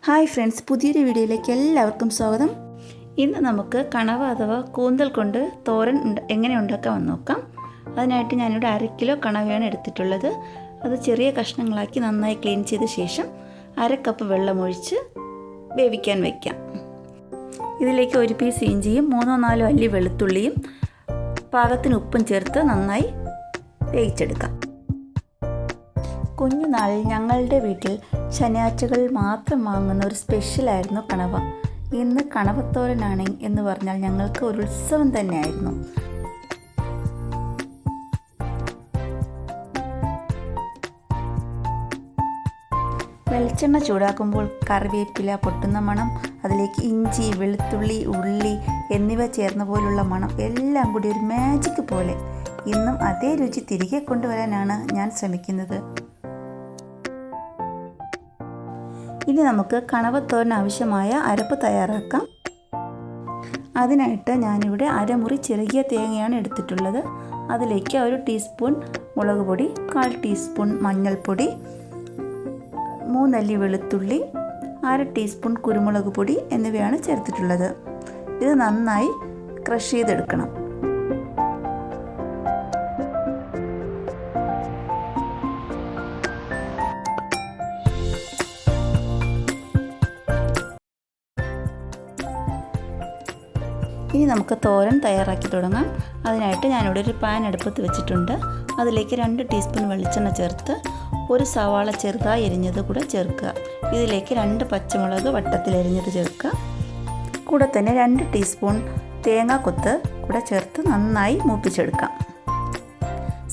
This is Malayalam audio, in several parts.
ഹായ് ഫ്രണ്ട്സ്, പുതിയൊരു വീഡിയോയിലേക്ക് എല്ലാവർക്കും സ്വാഗതം. ഇന്ന് നമുക്ക് കണവ അഥവാ കൂന്തൽ കൊണ്ട് തോരൻ എങ്ങനെ ഉണ്ടാക്കാമെന്ന് നോക്കാം. അതിനായിട്ട് ഞാനിവിടെ 1/2 കിലോ കണവയാണ് എടുത്തിട്ടുള്ളത്. അത് ചെറിയ കഷ്ണങ്ങളാക്കി നന്നായി ക്ലീൻ ചെയ്ത ശേഷം 1/2 കപ്പ് വെള്ളമൊഴിച്ച് വേവിക്കാൻ വയ്ക്കാം. ഇതിലേക്ക് 1 പീസ് ഇഞ്ചിയും 3-4 അല്ലി വെളുത്തുള്ളിയും പാകത്തിന് ഉപ്പും ചേർത്ത് നന്നായി വേവിച്ചെടുക്കാം. കുഞ്ഞുനാളിൽ ഞങ്ങളുടെ വീട്ടിൽ ശനിയാഴ്ചകളിൽ മാത്രം വാങ്ങുന്ന ഒരു സ്പെഷ്യലായിരുന്നു കണവ. ഇന്ന് കണവത്തോരനാണ് എന്ന് പറഞ്ഞാൽ ഞങ്ങൾക്ക് ഒരു ഉത്സവം തന്നെയായിരുന്നു. വെളിച്ചെണ്ണ ചൂടാക്കുമ്പോൾ കറിവേപ്പില പൊട്ടുന്ന മണം, അതിലേക്ക് ഇഞ്ചി, വെളുത്തുള്ളി, ഉള്ളി എന്നിവ ചേർന്ന പോലുള്ള മണം എല്ലാം കൂടി ഒരു മാജിക് പോലെ. ഇന്നും അതേ രുചി തിരികെ കൊണ്ടുവരാനാണ് ഞാൻ ശ്രമിക്കുന്നത്. ഇനി നമുക്ക് കണവത്തോരന് ആവശ്യമായ അരപ്പ് തയ്യാറാക്കാം. അതിനായിട്ട് ഞാനിവിടെ 1/2 മുറി ചിരകിയ തേങ്ങയാണ് എടുത്തിട്ടുള്ളത്. അതിലേക്ക് 1 ടീസ്പൂൺ മുളക് പൊടി, 1/4 ടീസ്പൂൺ മഞ്ഞൾപ്പൊടി, 3 അല്ലി വെളുത്തുള്ളി, 1/2 ടീസ്പൂൺ കുരുമുളക് പൊടി എന്നിവയാണ് ചേർത്തിട്ടുള്ളത്. ഇത് നന്നായി ക്രഷ് ചെയ്തെടുക്കണം. ഇനി നമുക്ക് തോരൻ തയ്യാറാക്കി തുടങ്ങാം. അതിനായിട്ട് ഞാനിവിടെ ഒരു പാൻ അടുപ്പത്ത് വെച്ചിട്ടുണ്ട്. അതിലേക്ക് 2 ടീസ്പൂൺ വെളിച്ചെണ്ണ ചേർത്ത് 1 സവാള ചെറുതായി എരിഞ്ഞത് കൂടെ ചേർക്കുക. ഇതിലേക്ക് 2 പച്ചമുളക് വട്ടത്തിൽ എരിഞ്ഞത് ചേർക്കുക. കൂടെ തന്നെ 2 ടീസ്പൂൺ തേങ്ങാക്കൊത്ത് കൂടെ ചേർത്ത് നന്നായി മൂപ്പിച്ചെടുക്കാം.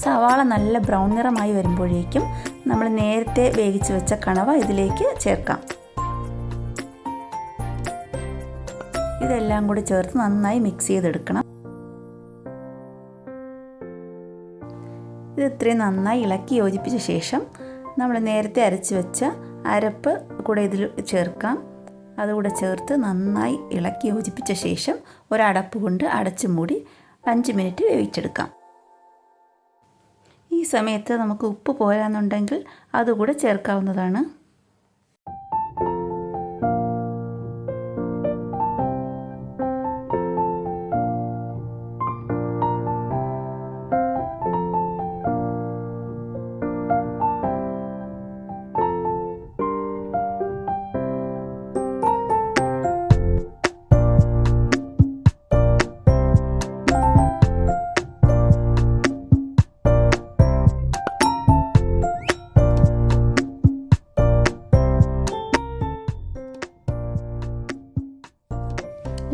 സവാള നല്ല ബ്രൗൺ നിറമായി വരുമ്പോഴേക്കും നമ്മൾ നേരത്തെ വേവിച്ച് വെച്ച കണവ ഇതിലേക്ക് ചേർക്കാം. ഇതെല്ലാം കൂടി ചേർത്ത് നന്നായി മിക്സ് ചെയ്തെടുക്കണം. ഇത് ഇത്രയും നന്നായി ഇളക്കി യോജിപ്പിച്ച ശേഷം നമ്മൾ നേരത്തെ അരച്ച് വെച്ച അരപ്പ് കൂടെ ഇതിൽ ചേർക്കാം. അതുകൂടെ ചേർത്ത് നന്നായി ഇളക്കി യോജിപ്പിച്ച ശേഷം ഒരടപ്പ് കൊണ്ട് അടച്ച് മൂടി 5 മിനിറ്റ് വേവിച്ചെടുക്കാം. ഈ സമയത്ത് നമുക്ക് ഉപ്പ് പോരാന്നുണ്ടെങ്കിൽ അതുകൂടെ ചേർക്കാവുന്നതാണ്.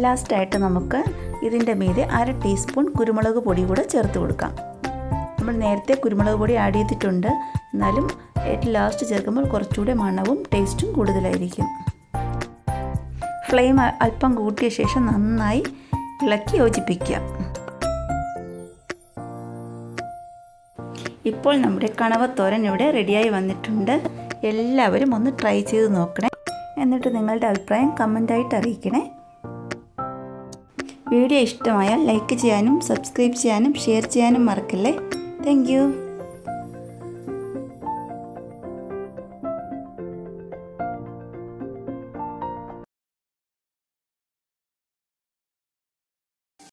ലാസ്റ്റായിട്ട് നമുക്ക് ഇതിൻ്റെ മീതെ 1/2 ടീസ്പൂൺ കുരുമുളക് പൊടി കൂടെ ചേർത്ത് കൊടുക്കാം. നമ്മൾ നേരത്തെ കുരുമുളക് പൊടി ആഡ് ചെയ്തിട്ടുണ്ട്, എന്നാലും ഏറ്റവും ലാസ്റ്റ് ചേർക്കുമ്പോൾ കുറച്ചുകൂടെ മണവും ടേസ്റ്റും കൂടുതലായിരിക്കും. ഫ്ലെയിം അല്പം കൂട്ടിയ ശേഷം നന്നായി ഇളക്കി യോജിപ്പിക്കുക. ഇപ്പോൾ നമ്മുടെ കണവത്തോരൻ ഇവിടെ റെഡിയായി വന്നിട്ടുണ്ട്. എല്ലാവരും ഒന്ന് ട്രൈ ചെയ്ത് നോക്കണേ. എന്നിട്ട് നിങ്ങളുടെ അഭിപ്രായം കമൻ്റായിട്ട് അറിയിക്കണേ. വീഡിയോ ഇഷ്ടമായാൽ ലൈക്ക് ചെയ്യാനും സബ്സ്ക്രൈബ് ചെയ്യാനും ഷെയർ ചെയ്യാനും മറക്കല്ലേ. Thank you.